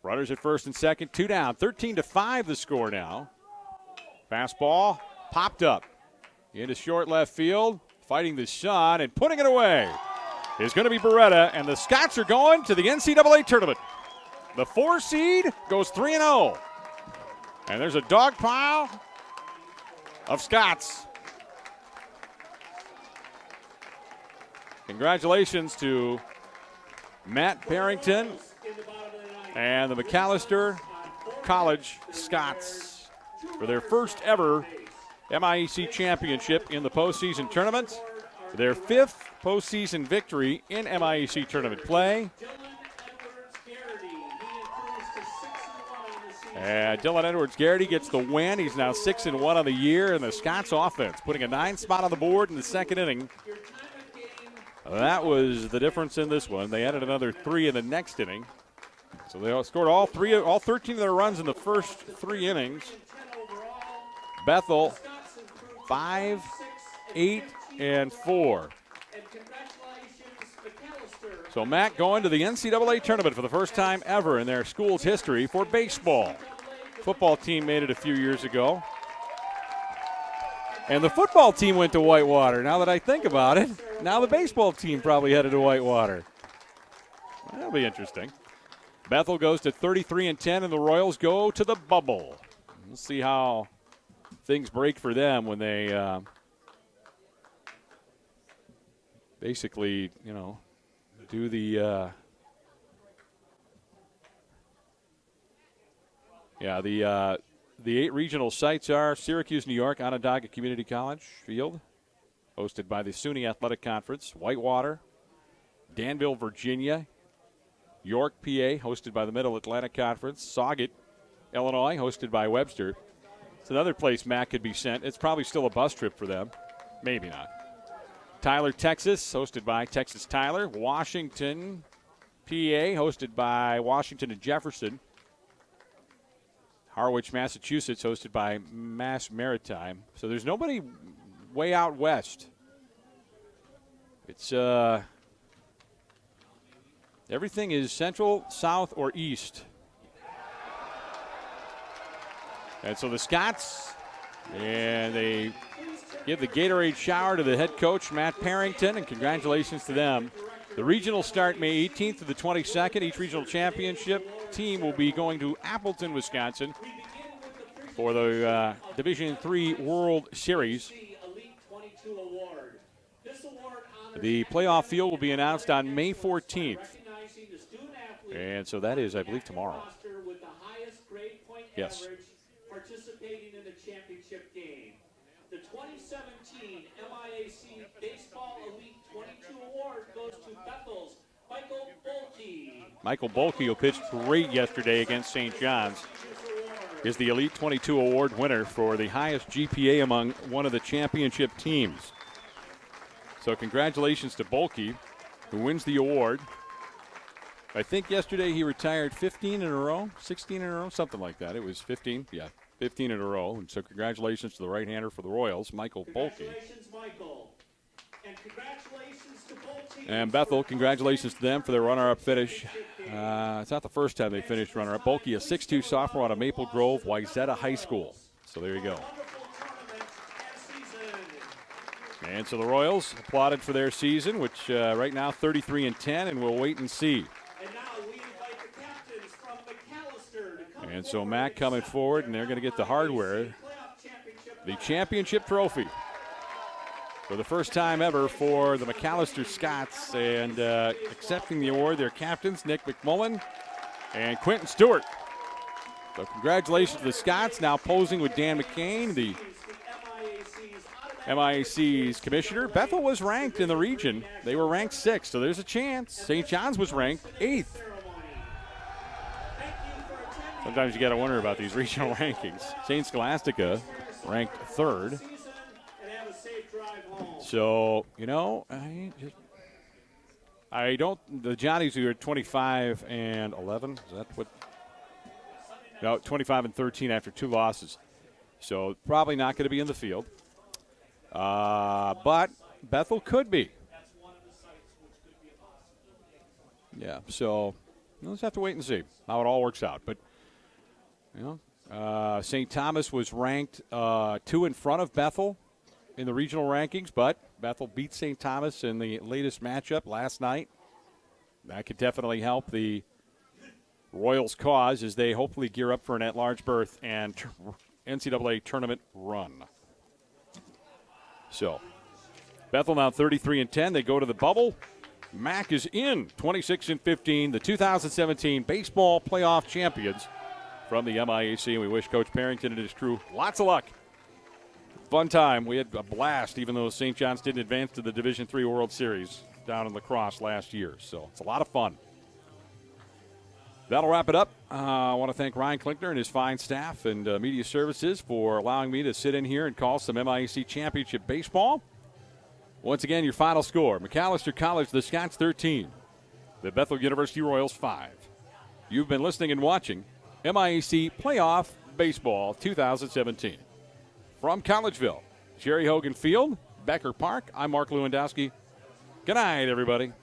Runners at first and second, 2 down. 13-5 the score now. Fastball popped up into short left field. Fighting the shot and putting it away is going to be Beretta, and the Scots are going to the NCAA tournament. The 4 seed goes 3-0. And there's a dog pile of Scots. Congratulations to Matt Barrington and the Macalester College Scots for their first ever MIAC championship in the postseason tournament. Their 5th postseason victory in MIAC tournament play. And Dylan Edwards-Garrity gets the win. He's now 6-1 on the year, and the Scots offense putting a 9 spot on the board in the second inning. That was the difference in this one. They added another 3 in the next inning. So they scored all 13 of their runs in the first 3 innings. Bethel 5, 8, and 4. So Matt going to the NCAA tournament for the first time ever in their school's history for baseball. Football team made it a few years ago. And the football team went to Whitewater. Now that I think about it, now the baseball team probably headed to Whitewater. That'll be interesting. Bethel goes to 33-10, and the Royals go to the bubble. We'll see how things break for them when they basically, do the the 8 regional sites are Syracuse, New York, Onondaga Community College Field, hosted by the SUNY Athletic Conference. Whitewater, Danville, Virginia, York, PA, hosted by the Middle Atlantic Conference. Sauget, Illinois, hosted by Webster. It's another place Matt could be sent. It's probably still a bus trip for them. Maybe not. Tyler, Texas, hosted by Texas Tyler. Washington, PA, hosted by Washington and Jefferson. Harwich, Massachusetts, hosted by Mass Maritime. So there's nobody way out west. It's everything is central, south, or east. And so the Scots, and they give the Gatorade shower to the head coach, Matt Parrington, and congratulations to them. The regional start May 18th to the 22nd. Each regional championship team will be going to Appleton, Wisconsin for the Division III World Series. The playoff field will be announced on May 14th. And so that is, I believe, tomorrow. Yes. Participating in the championship game. The 2017 MIAC Baseball Elite 22 Award goes to Bethel's Michael Bolke. Michael Bolke, who pitched great yesterday against St. John's, is the Elite 22 Award winner for the highest GPA among one of the championship teams. So congratulations to Bolke, who wins the award. I think yesterday he retired 15 in a row, 16 in a row, something like that. It was 15, 15 in a row. And so congratulations to the right-hander for the Royals, Michael Bolke. Congratulations, Michael. And congratulations to both teams. And Bethel, congratulations to them for their runner-up finish. It's not the first time they finished runner-up. Bolke, a 6'2 sophomore out of Maple Grove, Wayzata High School. So there you go. And so the Royals applauded for their season, which right now 33-10, and we'll wait and see. And now we invite the captains from Macalester to come And so Matt coming forward, and they're going to get the hardware, the championship trophy, for the first time ever for the Macalester Scots. And accepting the award, their captains, Nick McMullen and Quentin Stewart. So congratulations to the Scots, now posing with Dan McCain, the MIAC's commissioner. Bethel was ranked in the region. They were ranked 6th, so there's a chance. St. John's was ranked 8th. Sometimes you got to wonder about these regional rankings. St. Scholastica ranked 3rd. So, I don't, the Johnnies who are 25 and 11, is that what? No, 25 and 13 after 2 losses. So probably not going to be in the field. But Bethel could be. Yeah, so We'll just have to wait and see how it all works out. But, St. Thomas was ranked 2 in front of Bethel in the regional rankings, but Bethel beat St. Thomas in the latest matchup last night. That could definitely help the Royals' cause as they hopefully gear up for an at-large berth and NCAA tournament run. So, Bethel now 33-10. They go to the bubble. MAC is in 26-15, the 2017 baseball playoff champions from the MIAC. We wish Coach Parrington and his crew lots of luck. Fun time. We had a blast, even though St. John's didn't advance to the Division III World Series down in La Crosse last year. So it's a lot of fun. That'll wrap it up. I want to thank Ryan Klinkner and his fine staff and media services for allowing me to sit in here and call some MIAC championship baseball. Once again, your final score: Macalester College, the Scots 13, the Bethel University Royals 5. You've been listening and watching MIAC Playoff Baseball 2017. From Collegeville, Jerry Hogan Field, Becker Park, I'm Mark Lewandowski. Good night, everybody.